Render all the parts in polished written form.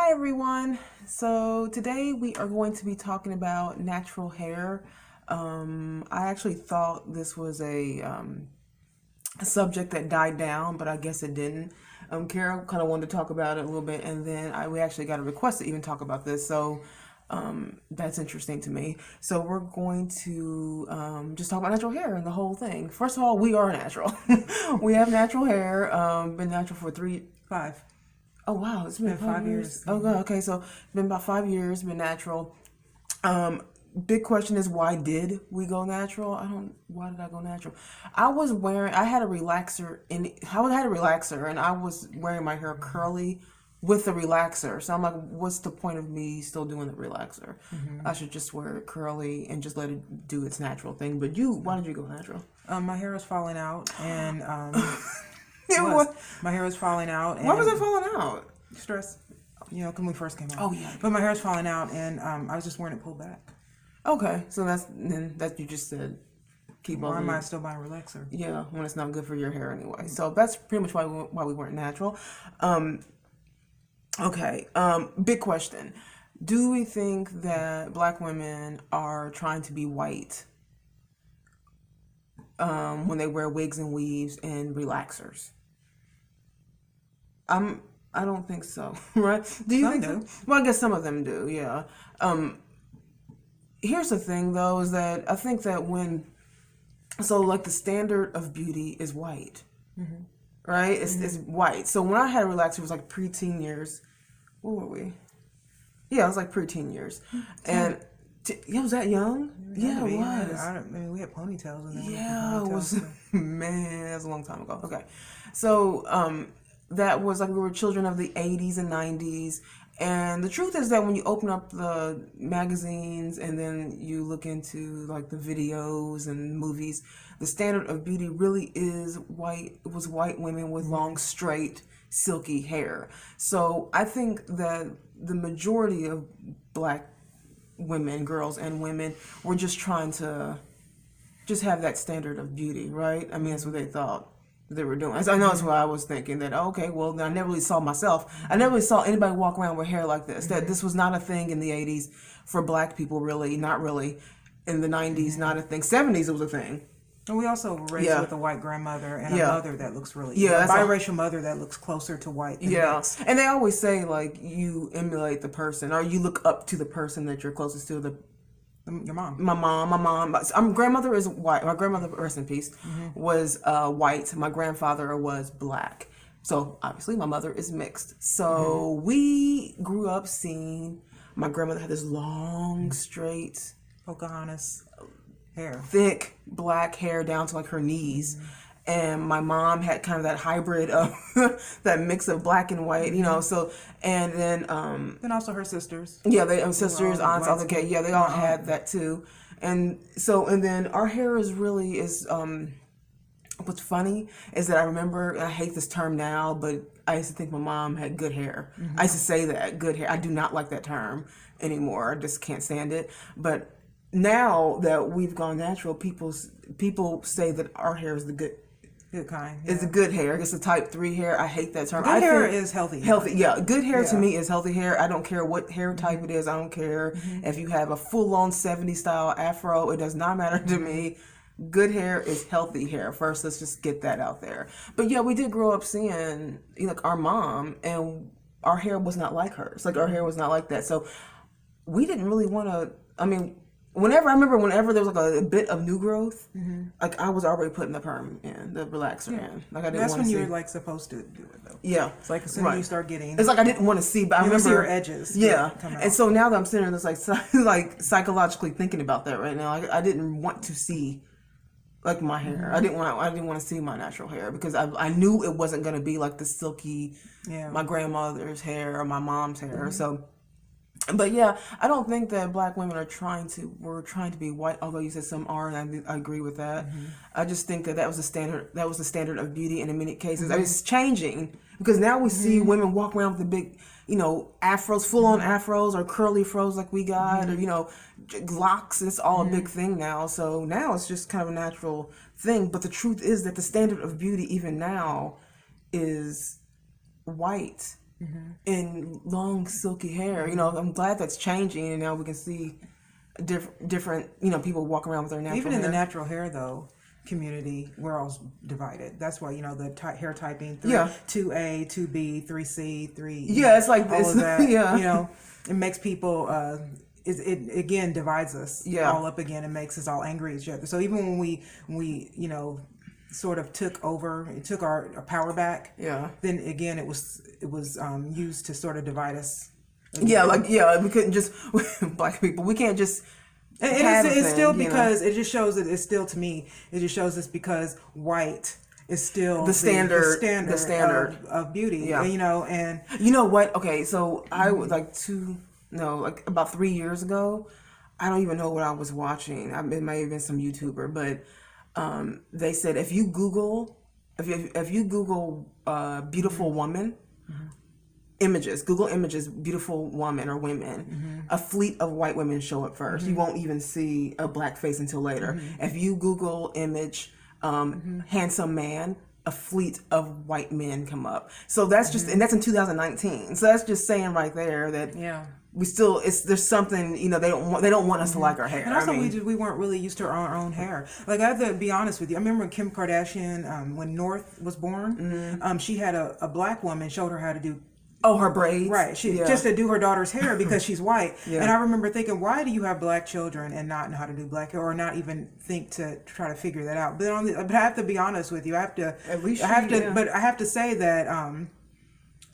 Hi everyone. So today we are going to be talking about natural hair. I actually thought this was a subject that died down, but I guess it didn't. Carol kind of wanted to talk about it a little bit, and then we actually got a request to even talk about this. So that's interesting to me. So we're going to just talk about natural hair and the whole thing. First of all, we are natural. We have natural hair. Been natural for 5. Oh wow, it's been 5 years. Oh god, okay, so it's been about 5 years, been natural. Big question is why did we go natural? Why did I go natural? I had a relaxer and I was wearing my hair curly with the relaxer. So I'm like, what's the point of me still doing the relaxer? I should just wear it curly and just let it do its natural thing. But why did you go natural? My hair was falling out, and What? my hair was falling out. And Why was it falling out? stress? When we first came out. Oh yeah. But my hair was falling out, and I was just wearing it pulled back. Okay, so that you just said keep Why on. am I still buying relaxer? Yeah, when it's not good for your hair anyway. So that's pretty much why we weren't natural. Okay. Big question. Do we think that black women are trying to be white when they wear wigs and weaves and relaxers? I don't think so, right? Do you think so? Well, I guess some of them do, yeah. Here's the thing though, is that I think that like the standard of beauty is white, right? It's white. So when I had a relaxer, it was like preteen years. What were we? Yeah, it was like preteen years. And yeah, was that young? Yeah, it was. I mean, we had ponytails in there. Yeah, it was. Man, that was a long time ago. Okay, so that was like we were children of the 80s and 90s. And the truth is that when you open up the magazines and then you look into like the videos and movies, the standard of beauty really is white. It was white women with long, straight, silky hair. So I think that the majority of black women, girls and women, were just trying to just have that standard of beauty, right? I mean, that's what they thought they were doing. So I know that's what I was thinking, that okay, well, I never really saw myself. I never really saw anybody walk around with hair like this. That this was not a thing in the 80s for black people, really, not really. In the 90s, not a thing. 70s, it was a thing. And we also were raised with a white grandmother and a mother that looks really a biracial mother that looks closer to white than mixed. And they always say like you emulate the person or you look up to the person that you're closest to. Your mom. My mom. My grandmother is white. My grandmother, rest in peace, was white. My grandfather was black. So obviously my mother is mixed. So we grew up seeing my grandmother had this long, straight, Pocahontas hair, thick black hair down to like her knees. And my mom had kind of that hybrid of that mix of black and white, you know. So, and then also her sisters. Yeah, they sisters, aunts, all okay. Yeah, they all had that too. And so, and then our hair is what's funny is that I remember, and I hate this term now, but I used to think my mom had good hair. I used to say that, good hair. I do not like that term anymore. I just can't stand it. But now that we've gone natural, people say that our hair is the good kind. It's a good hair. It's a type 3 hair. I hate that term. Good hair is healthy. Healthy, yeah. Good hair to me is healthy hair. I don't care what hair type it is. I don't care if you have a full-on 70s style afro. It does not matter to me. Good hair is healthy hair. First, let's just get that out there. But yeah, we did grow up seeing like our mom, and our hair was not like hers. Like our hair was not like that. So we didn't really want to. I mean, whenever there was like a bit of new growth, like I was already putting the perm in, the relaxer in. Like I didn't. That's when you're like supposed to do it though. Yeah, it's like as soon as you start getting. It's like I didn't want to see, but I remember see your edges. Yeah, and so now that I'm sitting there, it's like psychologically thinking about that right now. I didn't want to see like my hair. I didn't want to see my natural hair because I knew it wasn't going to be like the silky, my grandmother's hair or my mom's hair. So. But yeah, I don't think that black women were trying to be white, although you said some are, and I agree with that. I just think that was the standard of beauty, and in many cases, I mean, it's changing because now we see women walk around with the big, afros, full on afros or curly fros like we got, or locks. It's all a big thing now. So now it's just kind of a natural thing. But the truth is that the standard of beauty even now is white. in long silky hair. You know, I'm glad that's changing, and now we can see different people walk around with their natural Even hair. in the natural hair though community, we're all divided. That's why the hair typing 2A, 2B, 3C, 3. It's like all of that. Yeah, it makes people. It again divides us all up again and makes us all angry at each other. So even when we sort of took our power back. Then again, it was used to sort of divide us. We couldn't just black people. We can't just. It's still because it just shows that it's still, to me, it just shows us because white is still the standard of beauty. And you know what? Okay, so I would like about 3 years ago. I don't even know what I was watching. It might have been some YouTuber, but they said if you Google beautiful woman. Images, Google images, beautiful woman or women, a fleet of white women show up first. You won't even see a black face until later. If you Google image handsome man, a fleet of white men come up. So that's just, and that's in 2019. So that's just saying right there that we still, there's something, they don't want us to like our hair. And also we weren't really used to our own hair. Like, I have to be honest with you. I remember Kim Kardashian, when North was born, she had a black woman showed her how to do her braids. Right. She just to do her daughter's hair because she's white. And I remember thinking, why do you have black children and not know how to do black hair, or not even think to try to figure that out? But I have to be honest with you. I have to say that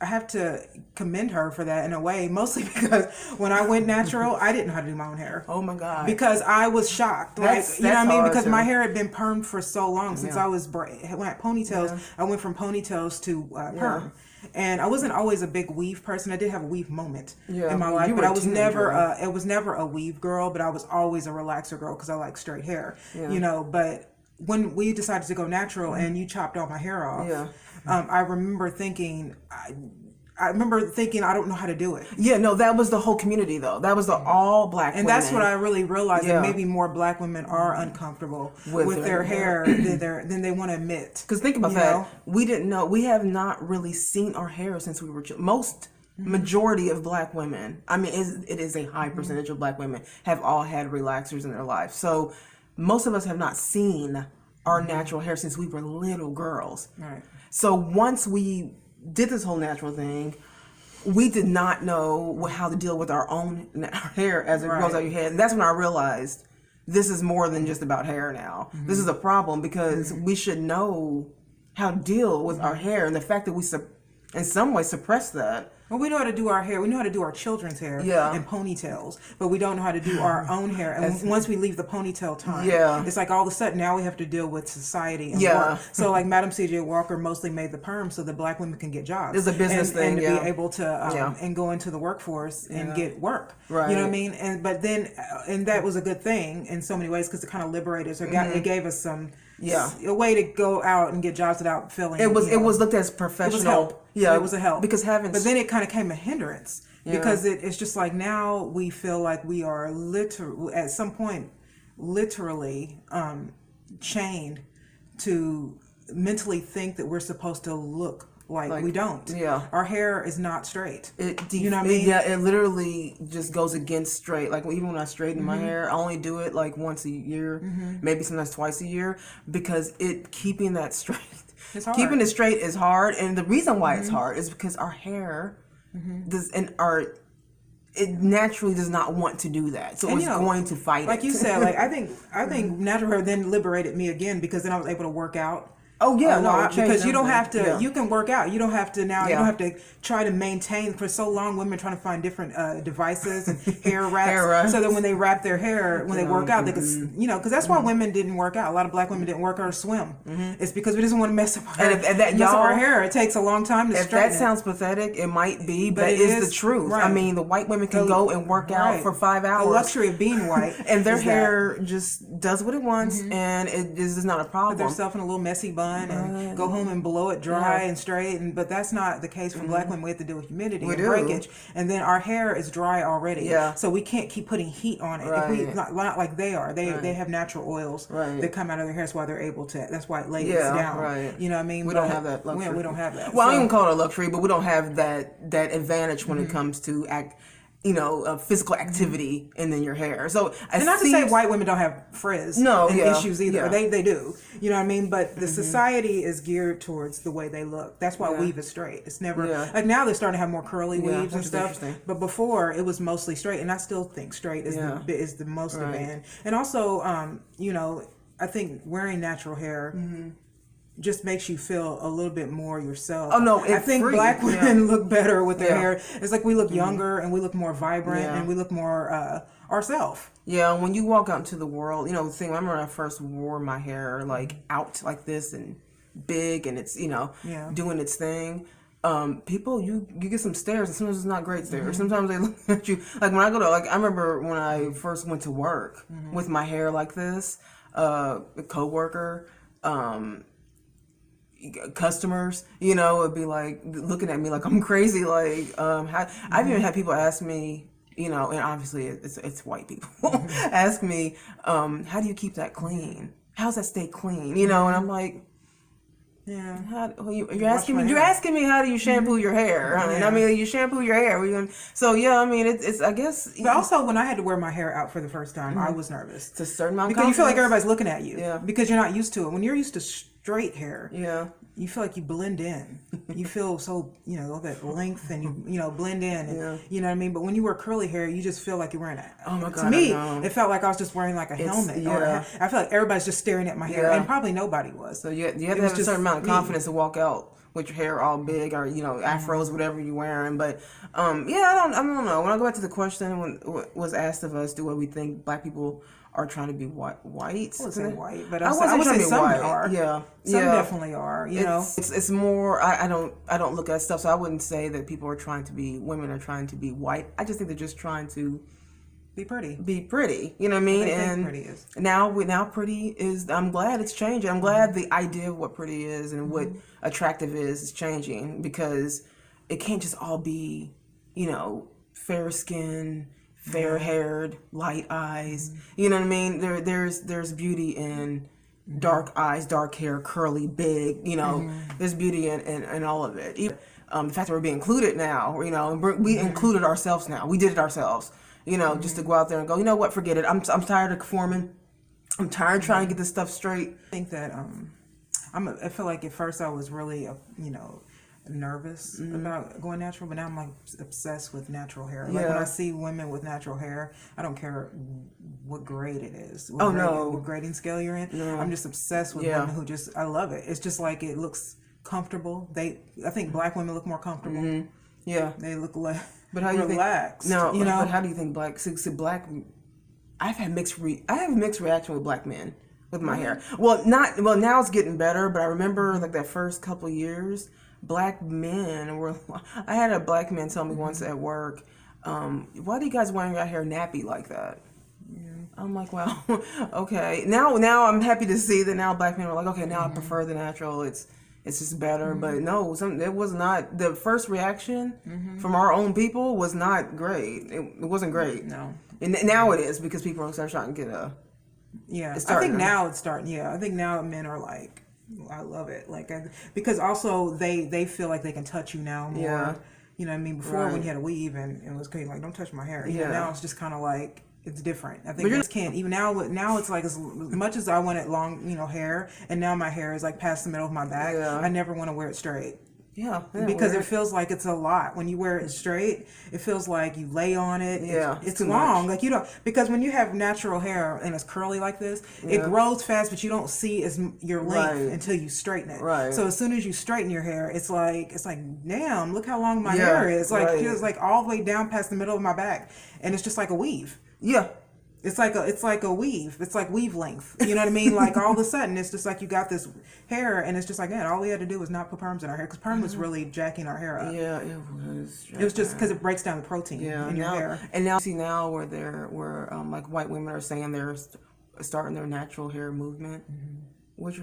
I have to commend her for that in a way, mostly because when I went natural, I didn't know how to do my own hair. Oh my God. Because I was shocked. That's what I mean? Because my hair had been permed for so long since I was when I had ponytails. I went from ponytails to perm. And I wasn't always a big weave person. I did have a weave moment in my life, but I was never a weave girl, but I was always a relaxer girl because I like straight hair, but when we decided to go natural and you chopped all my hair off, I remember thinking, I don't know how to do it. That was the whole community though. That was the all black women. And that's what I really realized, that maybe more black women are uncomfortable with their hair than they want to admit. Because think about that. We didn't know. We have not really seen our hair since we were majority of black women, I mean, it is a high percentage of black women have all had relaxers in their life. So most of us have not seen our natural hair since we were little girls. Right. So once we did this whole natural thing, we did not know how to deal with our own hair as it grows out your head. And that's when I realized this is more than just about hair now. This is a problem because we should know how to deal with our hair, and the fact that we in some way suppress that. Well, we know how to do our hair. We know how to do our children's hair and ponytails, but we don't know how to do our own hair. And once we leave the ponytail time, it's like all of a sudden now we have to deal with society and work. So like Madam C.J. Walker mostly made the perm so that black women can get jobs. It's a business thing, and to be able to and go into the workforce and get work. Right. You know what I mean? And but then and that was a good thing in so many ways because it kind of liberated us. It gave us some. A way to go out and get jobs without feeling. It was looked as professional. It was help. It was a help because but then it kind of came a hindrance because it's just like now we feel like we are at some point literally chained to mentally think that we're supposed to look like we don't. Our hair is not straight. You know what I mean? It literally just goes against straight. Like even when I straighten my hair, I only do it like once a year, maybe sometimes twice a year, because keeping that straight. It's hard. Keeping it straight is hard, and the reason why it's hard is because our hair it naturally does not want to do that, so it's going to fight like it. you said, like I think natural hair then liberated me again because then I was able to work out. Because you don't have to. You can work out. You don't have to now. You don't have to try to maintain. For so long, women trying to find different devices and hair wraps, so that when they wrap their hair, when they work out, they can, because that's why women didn't work out. A lot of black women didn't work out or swim. It's because we just want to mess up our hair. It takes a long time to straighten. If that sounds pathetic, it might be, but it is the truth. Right. I mean, the white women can go and work out for 5 hours. The luxury of being white, and their hair just does what it wants, and it is not a problem. Put themselves in a little messy bun. sun and go home and blow it dry and straight. But that's not the case for black women. We have to deal with humidity and breakage. And then our hair is dry already. Yeah. So we can't keep putting heat on it. Right. If we not like they are. They have natural oils that come out of their hair. That's why they're able to. That's why it lays down. Right. You know what I mean? We don't have that luxury. We don't have that. Well, I don't even call it a luxury, but we don't have that advantage when it comes to physical activity and then your hair. So and not to say white women don't have frizz issues either. Or they do. You know what I mean? But the society is geared towards the way they look. That's why weave is straight. It's never like now they're starting to have more curly weaves and stuff. But before it was mostly straight, and I still think straight is the most demand. And also, I think wearing natural hair just makes you feel a little bit more yourself. Oh no, I think black women look better with their hair. It's like we look younger and we look more vibrant and we look more ourselves. Yeah, when you walk out into the world, the thing. I remember when I first wore my hair out like this and big, and it's doing its thing. People, you get some stares, and sometimes it's not great stares. Sometimes they look at you like when I go to I remember when I first went to work with my hair like this. A coworker. Customers, would be like looking at me like I'm crazy. I've even had people ask me, and obviously it's white people ask me, how do you keep that clean? How's that stay clean? And I'm like, you're asking me how do you shampoo your hair? I mean, you shampoo your hair. So it's I guess. But also, when I had to wear my hair out for the first time, I was nervous. It's a certain amount because you feel like everybody's looking at you. Yeah. Because you're not used to it. When you're used to straight hair. Yeah. You feel like you blend in. You feel so, all that length and you blend in. And, you know what I mean? But when you wear curly hair, you just feel like you're wearing oh my God, to me, it felt like I was just wearing like a helmet. Yeah. I feel like everybody's just staring at my hair. And probably nobody was. So you have to have a certain amount of confidence to walk out with your hair all big or, afros, whatever you're wearing. But, I don't know. When I go back to the question, when was asked of us, do we think black people are trying to be white? I wouldn't say white, but I would say some white. Are. Yeah, some definitely are. It's more. I don't look at stuff, so I wouldn't say that women are trying to be white. I just think they're just trying to be pretty. Be pretty. You know what I mean? And pretty is. now pretty is. I'm glad it's changing. I'm glad the idea of what pretty is and what attractive is changing, because it can't just all be, fair skin, fair-haired, light eyes. You know what I mean? There's beauty in dark eyes, dark hair, curly, big. There's beauty in all of it. Even, the fact that we're being included now, we included ourselves now. We did it ourselves. Just to go out there and go, you know what? Forget it. I'm tired of conforming. I'm tired of trying to get this stuff straight. I think that I feel like at first I was really nervous about going natural, but now I'm like obsessed with natural hair. Like when I see women with natural hair, I don't care what grade it is. What grading scale you're in. No. I'm just obsessed with women who I love it. It's just like it looks comfortable. I think black women look more comfortable. Mm-hmm. Yeah, they look like relaxed. But how do you think black? See, black. I have mixed reaction with black men with my hair. Well, now it's getting better, but I remember like that first couple years. Black men were. I had a black man tell me once at work, "Why do you guys wearing your hair nappy like that?" Yeah. I'm like, well, okay. Now I'm happy to see that now black men are like, okay, now I prefer the natural. It's just better. But no, it was not. The first reaction from our own people was not great. It wasn't great. No. And now it is, because people are starting to get a. Yeah, I think now it's starting. Yeah, I think now men are like. I love it, because also they feel like they can touch you now more. Yeah. You know what I mean? Before when you had a weave and it was kind of like, don't touch my hair. Now it's just kind of like it's different. I think just can't even now it's like as much as I wanted long hair, and now my hair is like past the middle of my back. Yeah. I never want to wear it straight. Yeah, because it feels like it's a lot. When you wear it straight, it feels like you lay on it. Yeah, it's long. Much. Like because when you have natural hair and it's curly like this, it grows fast, but you don't see your length until you straighten it. Right. So as soon as you straighten your hair, it's like damn, look how long my hair is. It's like all the way down past the middle of my back, and it's just like a weave. Yeah. It's like a weave. It's like weave length. You know what I mean? Like all of a sudden, it's just like you got this hair, and it's just like, man, all we had to do was not put perms in our hair, because perm was really jacking our hair up. Yeah, it was. It was just because it breaks down the protein in your hair. And now like white women are saying they're starting their natural hair movement. What's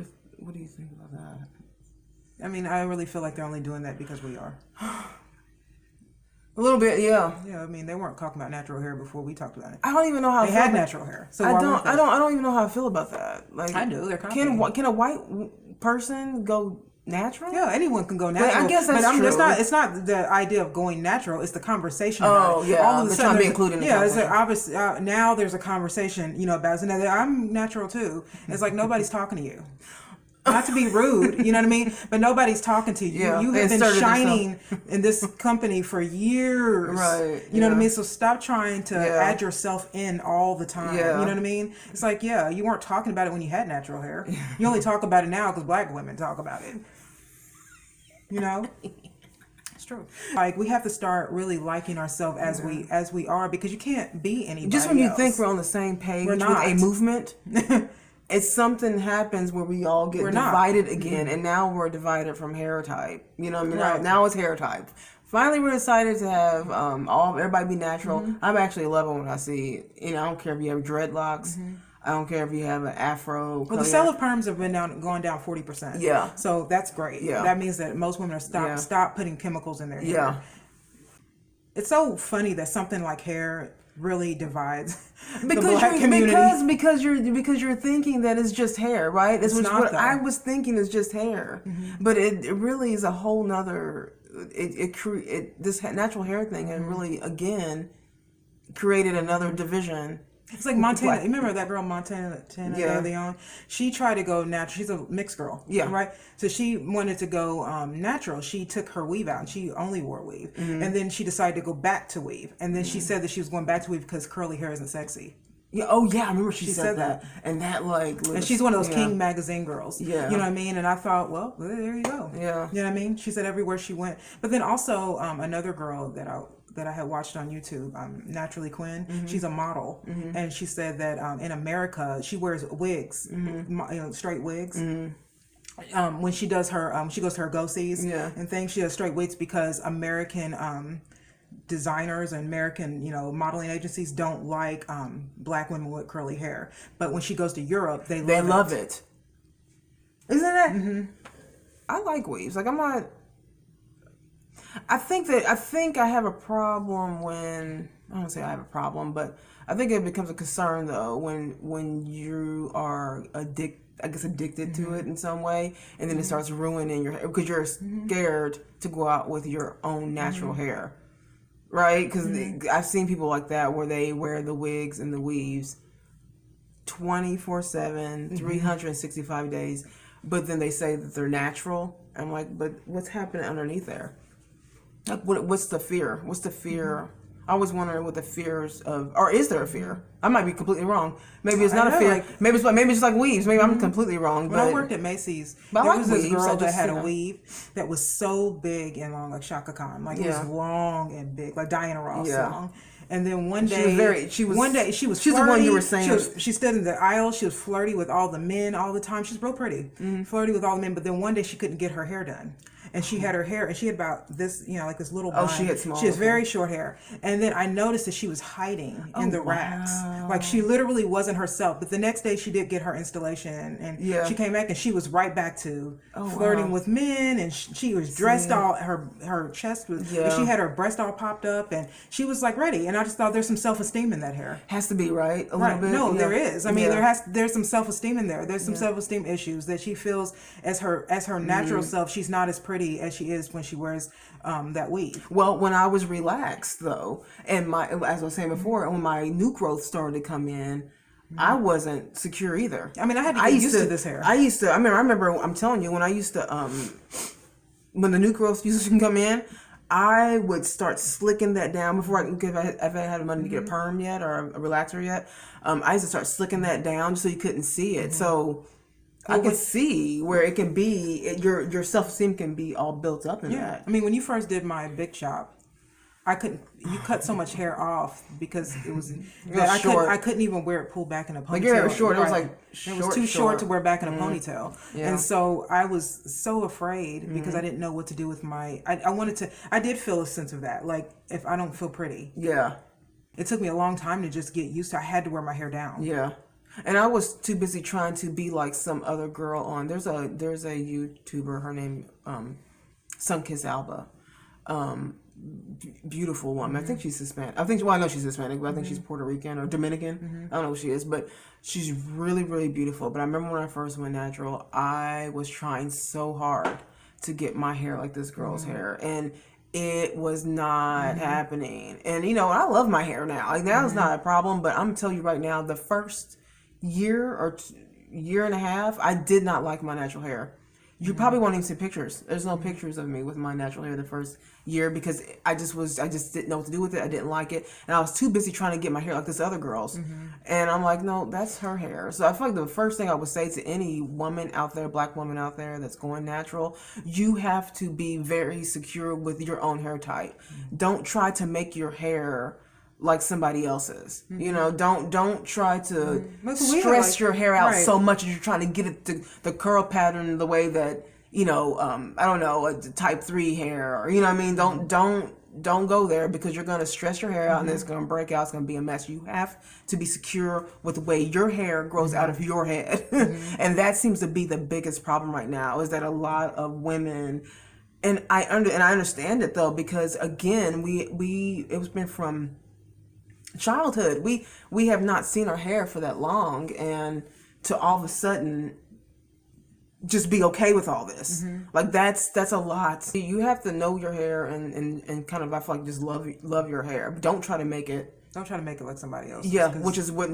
What do you think about that? I mean, I really feel like they're only doing that because we are. A little bit, yeah. Yeah, I mean, they weren't talking about natural hair before we talked about it. I don't even know how they had natural hair. So I don't even know how I feel about that. Like, I do. They're can a white person go natural? Yeah, anyone can go natural. But I guess that's true. It's not the idea of going natural. It's the conversation about it. Yeah. All of a sudden, to be included in the it's obvious. Now there's a conversation, about it. I'm natural too. It's like nobody's talking to you. Not to be rude, you know what I mean? But nobody's talking to you. Yeah, you have been shining in this company for years. Right. You know what I mean? So stop trying to add yourself in all the time. Yeah. You know what I mean? It's like, you weren't talking about it when you had natural hair. You only talk about it now because black women talk about it. You know? It's true. Like, we have to start really liking ourselves as we are, because you can't be anybody Just when you else. think we're on the same page with a movement, it's something happens where we all get divided again, and now we're divided from hair type. You know what I mean? Right. Now it's hair type. Finally, we're decided to have everybody be natural. I'm actually loving when I see. I don't care if you have dreadlocks. I don't care if you have an afro. Well, the sale of perms have been going down 40%. Yeah. So that's great. Yeah. That means that most women are stop putting chemicals in their hair. Yeah. It's so funny that something like hair really divides because the black community. Because you're thinking that it's just hair, right? It's not what I was thinking is just hair, but it really is a whole nother. This natural hair thing had really again created another division. It's like Montana. You remember that girl Montana de Leon? She tried to go natural. She's a mixed girl. Yeah. Right? So she wanted to go natural. She took her weave out and she only wore weave. And then she decided to go back to weave. And then she said that she was going back to weave because curly hair isn't sexy. Yeah. Oh yeah, I remember she said that. And that and she's one of those King magazine girls. Yeah. You know what I mean? And I thought, well, there you go. Yeah. You know what I mean? She said everywhere she went. But then also another girl that I had watched on YouTube, Naturally Quinn. She's a model, and she said that in America she wears wigs, straight wigs. When she does her, she goes to her go-sees and things. She does straight wigs because American designers and American, modeling agencies don't like black women with curly hair. But when she goes to Europe, they love it. Isn't that? I like weaves. Like I'm not. I think I have a problem when I don't say I have a problem, but I think it becomes a concern though when you are addicted to it in some way, and then it starts ruining your hair because you're scared to go out with your own natural hair, right? Because I've seen people like that where they wear the wigs and the weaves 24/7, 365 days, but then they say that they're natural. I'm like, but what's happening underneath there? Like, what's the fear? What's the fear? I always wonder what the fears of, or is there a fear? I might be completely wrong. Maybe it's not a fear. Maybe it's just like weaves. Maybe I'm completely wrong. When I worked at Macy's, there was this girl that had a weave that was so big and long, like Shaka Khan. Like it was long and big, like Diana Ross long. And then one day she was flirty. She's the one you were saying. She stood in the aisle. She was flirty with all the men all the time. She's real pretty, flirty with all the men. But then one day she couldn't get her hair done. And she had her hair, and she had about this, like this little bun. Oh, she had small. She has very short hair. And then I noticed that she was hiding in the racks. Like she literally wasn't herself. But the next day she did get her installation, and she came back, and she was right back to flirting with men. And she was dressed all, her chest was, she had her breast all popped up, and she was like ready. And I just thought there's some self-esteem in that hair. Has to be, right? A little bit. No, there is. I mean, there's some self-esteem in there. There's some self-esteem issues that she feels as her natural self. She's not as pretty as she is when she wears that weave. Well, when I was relaxed though, and as I was saying before, when my new growth started to come in, I wasn't secure either. I mean, I had to get used to this hair. I remember I'm telling you, when I used to when the new growth used to come in, I would start slicking that down before if I had money to get a perm yet or a relaxer yet. I used to start slicking that down just so you couldn't see it. So I can see where it can be, your self-esteem can be all built up in that. I mean, when you first did my big shop, you cut so much hair off because it was short. I couldn't even wear it pulled back in a ponytail. Like your hair was short. It was like it was too short to wear back in a ponytail. Yeah. And so I was so afraid because I didn't know what to do with my, I did feel a sense of that. Like if I don't feel pretty. Yeah. It took me a long time to just get used to, I had to wear my hair down. Yeah. And I was too busy trying to be like some other girl on. There's a YouTuber. Her name Sunkiss Alba. Beautiful woman. I think she's Hispanic. I know she's Hispanic, but I think she's Puerto Rican or Dominican. I don't know what she is, but she's really, really beautiful. But I remember when I first went natural, I was trying so hard to get my hair like this girl's hair, and it was not happening. And I love my hair now. Like now it's not a problem, but I'm telling you right now, the first year or year and a half, I did not like my natural hair. You probably won't even see pictures. There's no pictures of me with my natural hair the first year because I just didn't know what to do with it. I didn't like it. And I was too busy trying to get my hair like this other girl's. And I'm like, no, that's her hair. So I feel like the first thing I would say to any woman out there, black woman out there that's going natural, you have to be very secure with your own hair type. Don't try to make your hair like somebody else's. Don't try to stress your hair out so much as you're trying to get it to the curl pattern the way that I don't know, a type 3 hair, or what I mean. Don't go there because you're going to stress your hair out and it's going to break out. It's going to be a mess. You have to be secure with the way your hair grows out of your head. And that seems to be the biggest problem right now, is that a lot of women, and I understand it though, because again, it's been from childhood. We have not seen our hair for that long, and to all of a sudden just be okay with all this. Like that's a lot. You have to know your hair and kind of, I feel like, just love your hair. Don't try to make it like somebody else. Yeah, which is what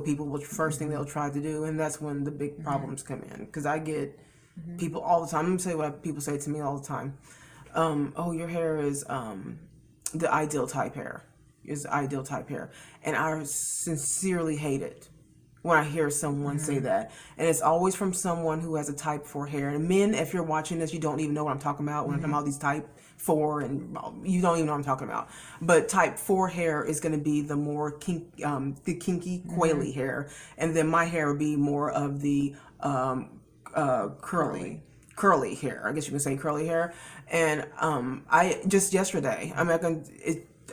people will first thing they'll try to do, and that's when the big problems come in. Because I get people all the time. I'm gonna say what people say to me all the time. Oh, your hair is the ideal type hair. And I sincerely hate it when I hear someone say that. And it's always from someone who has a type 4 hair. And men, if you're watching this, you don't even know what I'm talking about when I'm talking about these type 4, and you don't even know what I'm talking about. But type 4 hair is going to be the more the kinky, coily hair. And then my hair would be more of the curly hair. I guess you can say curly hair. And I just yesterday,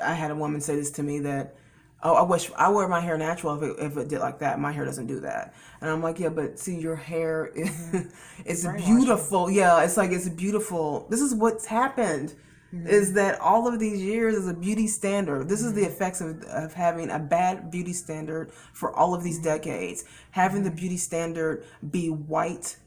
I had a woman say this to me that, oh, I wish I wear my hair natural if it did like that. My hair doesn't do that. And I'm like, yeah, but see, your hair is beautiful. Yeah, it's beautiful. This is what's happened, is that all of these years is a beauty standard. This is the effects of having a bad beauty standard for all of these decades. Having the beauty standard be white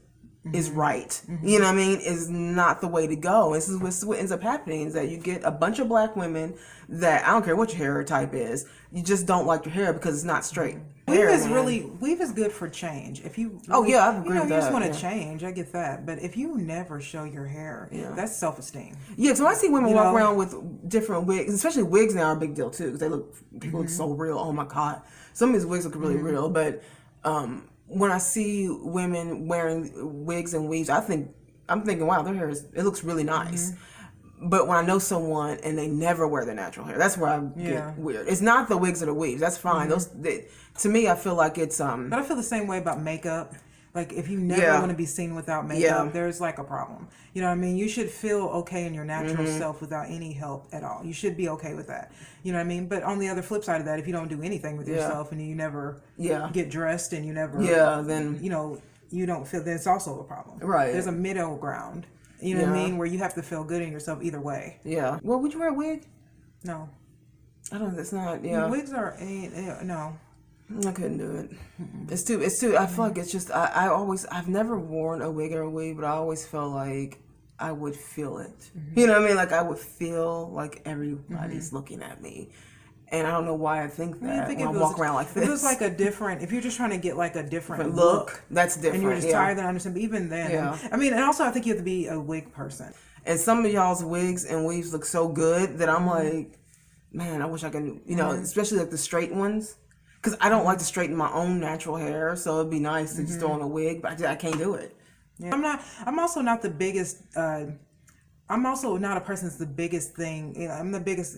is right. You know what I mean? Is not the way to go. This is what ends up happening, is that you get a bunch of black women that, I don't care what your hair type is, you just don't like your hair because it's not straight. Weave is good for change. If you I agree with that. You just want to change, I get that. But if you never show your hair, that's self-esteem. Yeah, so I see women walk around with different wigs, especially wigs now are a big deal too, because people look so real. Oh my God. Some of these wigs look really real, but when I see women wearing wigs and weaves, I'm thinking, wow, their hair it looks really nice. But when I know someone and they never wear their natural hair, that's where I get weird. It's not the wigs or the weaves. That's fine. To me, I feel like it's But I feel the same way about makeup. Like, if you never want to be seen without makeup, there's like a problem. You know what I mean? You should feel okay in your natural self without any help at all. You should be okay with that. You know what I mean? But on the other flip side of that, if you don't do anything with yourself and you never get dressed and you never, then you don't feel, then it's also a problem. Right. There's a middle ground. You know what I mean? Where you have to feel good in yourself either way. Yeah. Well, would you wear a wig? No. I don't. That's not. Wigs are no. I couldn't do it. It's too. I feel like it's just. I've never worn a wig or a weave, but I always felt like I would feel it. You know what I mean? Like I would feel like everybody's looking at me. And I don't know why I think that when I walk around like this. It was like a different, if you're just trying to get like a different look, that's different. And you're just tired than I understand. But even then, and also I think you have to be a wig person. And some of y'all's wigs and weaves look so good that I'm like, man, I wish I could, especially like the straight ones. Because I don't like to straighten my own natural hair. So it'd be nice to just throw on a wig, but I can't do it. Yeah. I'm also not the biggest, I'm also not a person that's the biggest thing. I'm the biggest,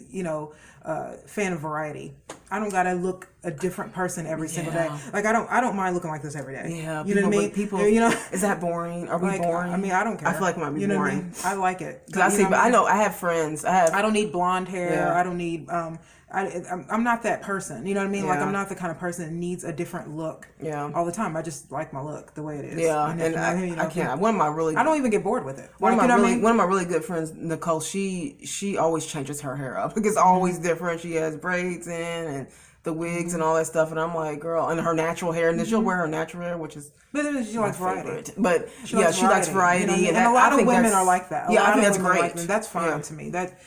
fan of variety. I don't gotta look a different person every single day. Like I don't mind looking like this every day. Yeah, you know what I mean. People, is that boring? Are we like, boring? I mean, I don't care. I feel like it might be boring. What I mean? I like it because I know I have friends. I don't need blonde hair. I don't need I'm not that person. You know what I mean? Like I'm not the kind of person that needs a different look. All the time. I just like my look the way it is. And I can't. One of my really I don't even get bored with it. One of my really good friends, Nicole. She always changes her hair up. It's always different. She has braids in and the wigs and all that stuff, and I'm like, girl, and her natural hair, and then she'll wear her natural hair, which is she likes variety. But she likes variety, and a lot of women are like that. I think that's great. That's fine to me. That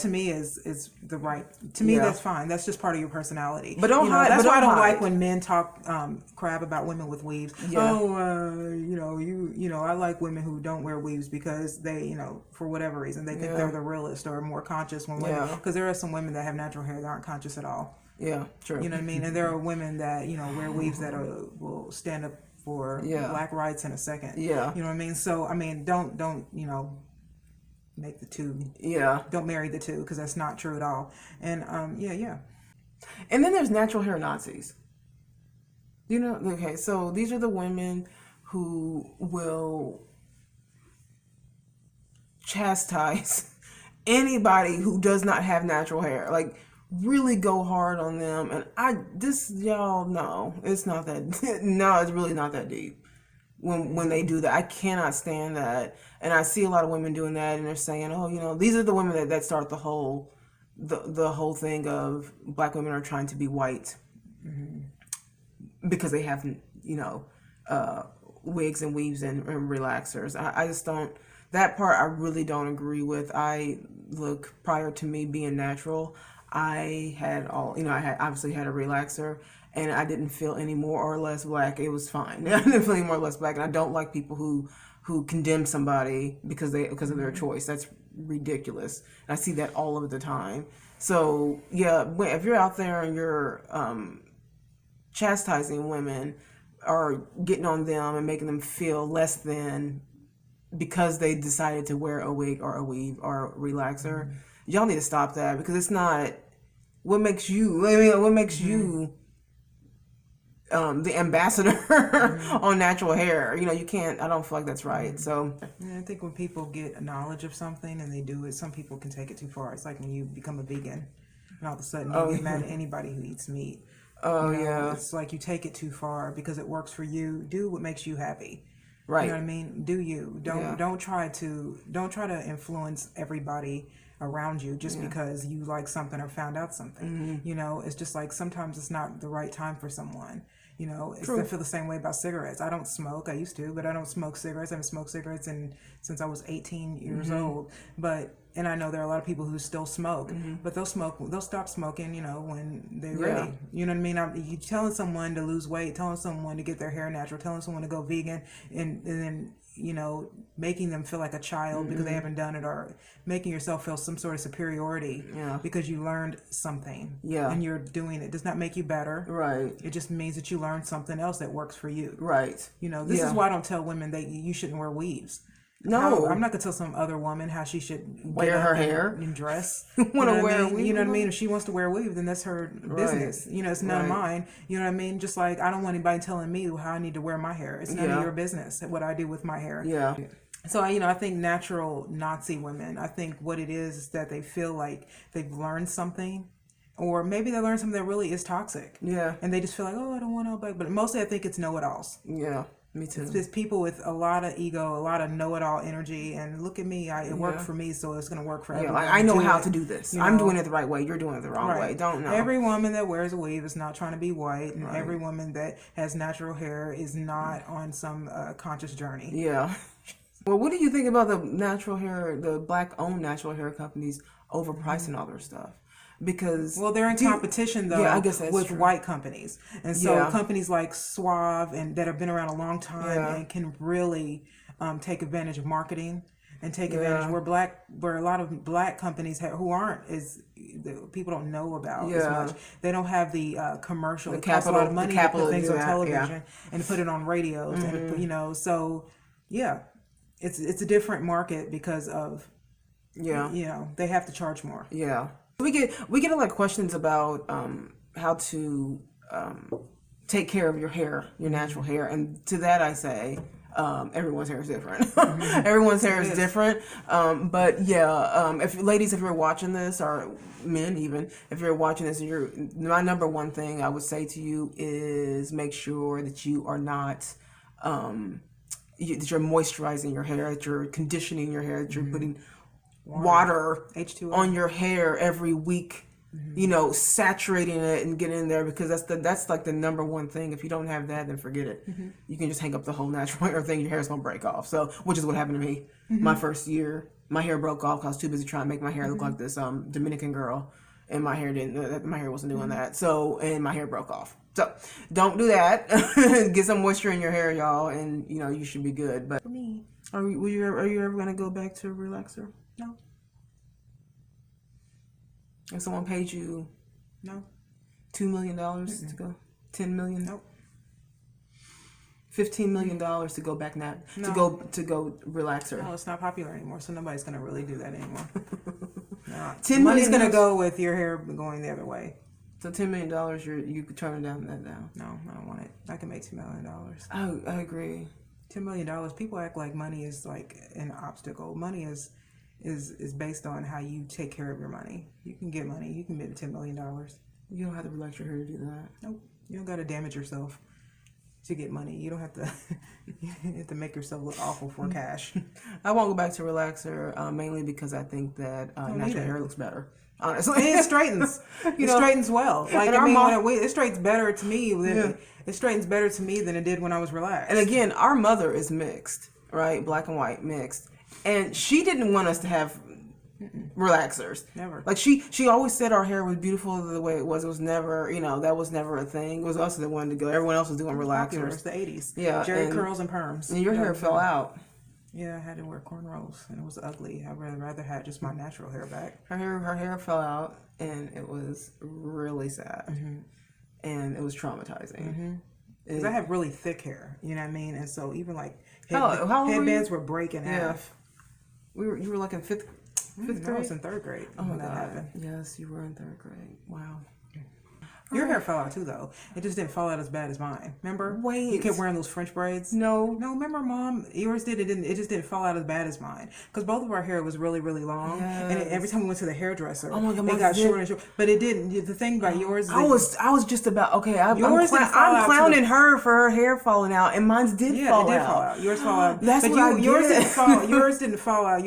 to me is the right. To me, that's fine. That's just part of your personality. But don't hide. That's why I don't hide. like when men talk crap about women with weaves. I like women who don't wear weaves because they, for whatever reason, they think they're the realest or more conscious when women. Because there are some women that have natural hair that aren't conscious at all. Yeah, true. You know what I mean? And there are women that, wear weaves that will stand up for black rights in a second. Yeah. You know what I mean? So, I mean, don't make the two. Yeah. Don't marry the two because that's not true at all. And, And then there's natural hair Nazis. Okay, so these are the women who will chastise anybody who does not have natural hair. Like, really go hard on them, and y'all know it's not that no, it's really not that deep when they do that. I cannot stand that, and I see a lot of women doing that, and they're saying, these are the women that start the whole thing of black women are trying to be white because they have wigs and weaves and relaxers. I just don't, that part I really don't agree with. Prior to me being natural, I had obviously had a relaxer, and I didn't feel any more or less black. It was fine. I didn't feel any more or less black, and I don't like people who condemn somebody because of their choice. That's ridiculous. And I see that all of the time. So if you're out there and you're chastising women or getting on them and making them feel less than because they decided to wear a wig or a weave or a relaxer, y'all need to stop that, because it's not what makes you the ambassador on natural hair. You can't. I don't feel like that's right. So I think when people get a knowledge of something and they do it, some people can take it too far. It's like when you become a vegan and all of a sudden you get mad at anybody who eats meat. It's like you take it too far because it works for you. Do what makes you happy. Right. You know what I mean? Do you. Don't try to influence everybody around you just because you like something or found out something. It's just like sometimes it's not the right time for someone. I feel the same way about cigarettes. I don't smoke. I used to, but I don't smoke cigarettes. I haven't smoked cigarettes since I was 18 years old. And I know there are a lot of people who still smoke, but they'll stop smoking, when they're ready. You know what I mean? You telling someone to lose weight, telling someone to get their hair natural, telling someone to go vegan, and then, making them feel like a child because they haven't done it, or making yourself feel some sort of superiority because you learned something and you're doing it does not make you better. Right. It just means that you learned something else that works for you. Right. This is why I don't tell women that you shouldn't wear weaves. No, I'm not gonna tell some other woman how she should wear her hair and dress. Want to wear a weave? You know what I mean? If she wants to wear a weave, then that's her business. It's none of mine. You know what I mean? Just like I don't want anybody telling me how I need to wear my hair. It's none of your business what I do with my hair. Yeah. So I think natural Nazi women, I think what it is that they feel like they've learned something. Or maybe they learned something that really is toxic. Yeah. And they just feel like, I don't want to black. But mostly I think it's know-it-alls. Yeah. Me too. It's just people with a lot of ego, a lot of know-it-all energy, and look at me. It worked for me, so it's going to work for everyone. I know how to do this. I'm doing it the right way. You're doing it the wrong way. Don't know. Every woman that wears a weave is not trying to be white, and every woman that has natural hair is not on some conscious journey. Yeah. Well, what do you think about the natural hair, the black-owned natural hair companies overpricing all their stuff? Because they're in competition though I guess that's with true. White companies, and so companies like Suave and that have been around a long time and can really take advantage of marketing and take advantage where a lot of black companies who aren't people don't know about as much. They don't have the commercial. It costs a lot of money to put things on television and to put it on radios and so it's a different market because of they have to charge more. Yeah. We get a lot of questions about how to take care of your hair, your natural hair. And to that I say, everyone's hair is different. Everyone's hair is different. But yeah, if you're watching this, or men even, if you're watching this, my number one thing I would say to you is make sure that you are not, that you're moisturizing your hair, that you're conditioning your hair, that you're putting water H2O on your hair every week. Saturating it and getting in there, because that's like the number one thing. If you don't have that, then forget it. You can just hang up the whole natural hair thing. Your hair's gonna break off. So, which is what happened to me. My first year, my hair broke off because I was too busy trying to make my hair look like this Dominican girl, and my hair didn't. My hair wasn't doing that. So, and my hair broke off. So, don't do that. Get some moisture in your hair, y'all, and you should be good. But for me, are you ever gonna go back to a relaxer? No. If someone paid you $2 million to go, $10 million, nope, $15 million to go back now, to go relaxer. No, it's not popular anymore, so nobody's gonna really do that anymore. No. Money's gonna go with your hair going the other way. So $10 million, you could turn down that now. No, I don't want it. I can make $2 million. I agree. $10 million. People act like money is like an obstacle. Money is based on how you take care of your money. You can get money. You can make $10 million. You don't have to relax your hair to do that. Nope. You don't got to damage yourself to get money. You don't have to. You have to make yourself look awful for cash. I won't go back to relaxer mainly because I think that natural hair looks better. Honestly, and it straightens. It straightens well. Like it straightens better to me. It straightens better to me than it did when I was relaxed. And again, our mother is mixed, right? Black and white mixed. And she didn't want us to have relaxers. Never. Like she always said our hair was beautiful the way it was. It was never, that was never a thing. It was us that wanted to go. Everyone else was doing relaxers. It's the 80s. Yeah. Jerry curls and perms. And your hair fell out. Yeah, I had to wear cornrows and it was ugly. I'd rather have just my natural hair back. Her hair fell out and it was really sad. And it was traumatizing. Because I have really thick hair, you know what I mean? And so even like headbands were breaking half. You were like in fifth grade? I was in third grade when that happened. Yes, you were in third grade. Wow. Your hair fell out too, though. It just didn't fall out as bad as mine. Remember? Wait. You kept wearing those French braids? No. Remember, Mom? Yours did. It just didn't fall out as bad as mine. Because both of our hair was really, really long. Yes. And every time we went to the hairdresser, it got shorter and shorter. But it didn't. The thing about yours is I was just about, I'm clowning her for her hair falling out, and mine's did fall out. Yeah, it did fall out. Yours fall out. That's what I get. Yours didn't fall out.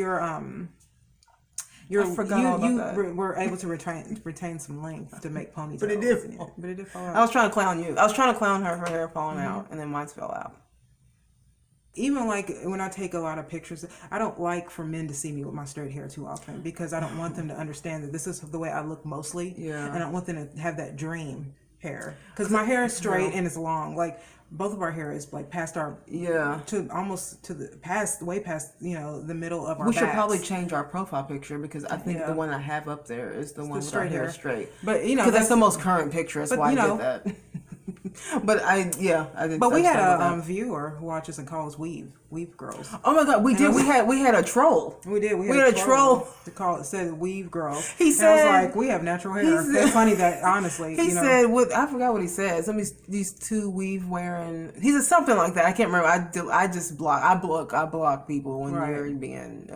I forgot all about that. Were able to retain some length to make ponytails. But it did fall. But it did fall out. I was trying to clown you. I was trying to clown her for her hair falling out, and then mine fell out. Even like when I take a lot of pictures, I don't like for men to see me with my straight hair too often because I don't want them to understand that this is the way I look mostly. Yeah. And I don't want them to have that dream hair because my hair is straight and it's long. Like both of our hair is like past our way past the middle of our We should probably change our profile picture because I think the one I have up there is the one with our hair straight. But because that's the most current picture. That's why I did that. But But we had a viewer who watches and calls Weave Girls. Oh my God, we did. We had a troll. We did. We had a troll to call it. Said Weave Girl. He said, and I was like, we have natural hair. It's funny that honestly. He said, I forgot what he said. Some of these two weave wearing. He said something like that. I can't remember. I just block. I block people when you're being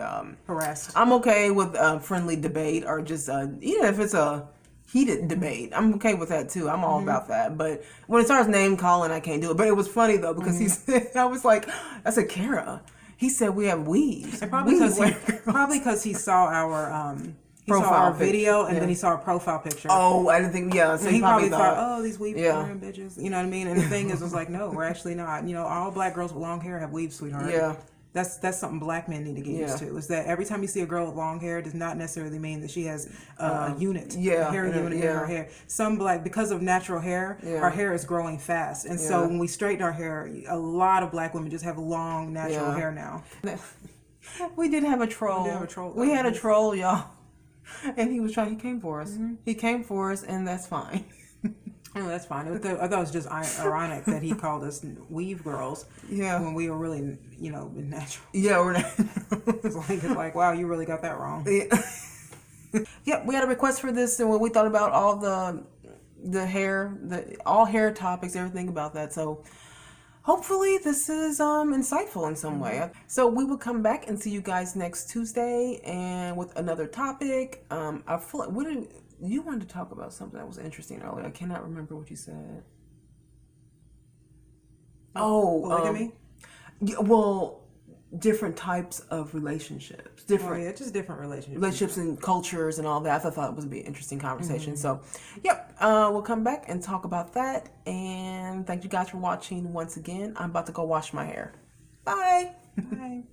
harassed. I'm okay with friendly debate or just even if it's a heated debate. I'm okay with that too. I'm all about that. But when it starts name calling, I can't do it. But it was funny though because he said, I was like, I said, Kara. He said we have weaves. And probably because he saw our profile video and then he saw our profile picture. Oh, I didn't think. Yeah, so he probably thought, oh, these weave wearing bitches. You know what I mean? And the thing is, it was like, no, we're actually not. All black girls with long hair have weaves, sweetheart. Yeah. That's something black men need to get used to. Is that every time you see a girl with long hair, does not necessarily mean that she has a unit, a hair unit in her hair. Some because of natural hair, our hair is growing fast, and so when we straighten our hair, a lot of black women just have long natural hair now. We did have a troll. We had a troll, y'all, and he came for us. He came for us, and that's fine. Oh, that's fine. I thought it was just ironic that he called us Weave Girls. Yeah. When we were really, natural. Yeah, we're not. It's like, wow, you really got that wrong. Yeah. Yep, we had a request for this, and when we thought about all the the hair, all hair topics, everything about that. So hopefully this is insightful in some way. So we will come back and see you guys next Tuesday and with another topic. I feel like you wanted to talk about something that was interesting earlier. I cannot remember what you said. Polygamy? Well, different types of relationships. Just different relationships and cultures and all that. I thought it would be an interesting conversation. So, yep, we'll come back and talk about that. And thank you guys for watching once again. I'm about to go wash my hair. Bye. Bye.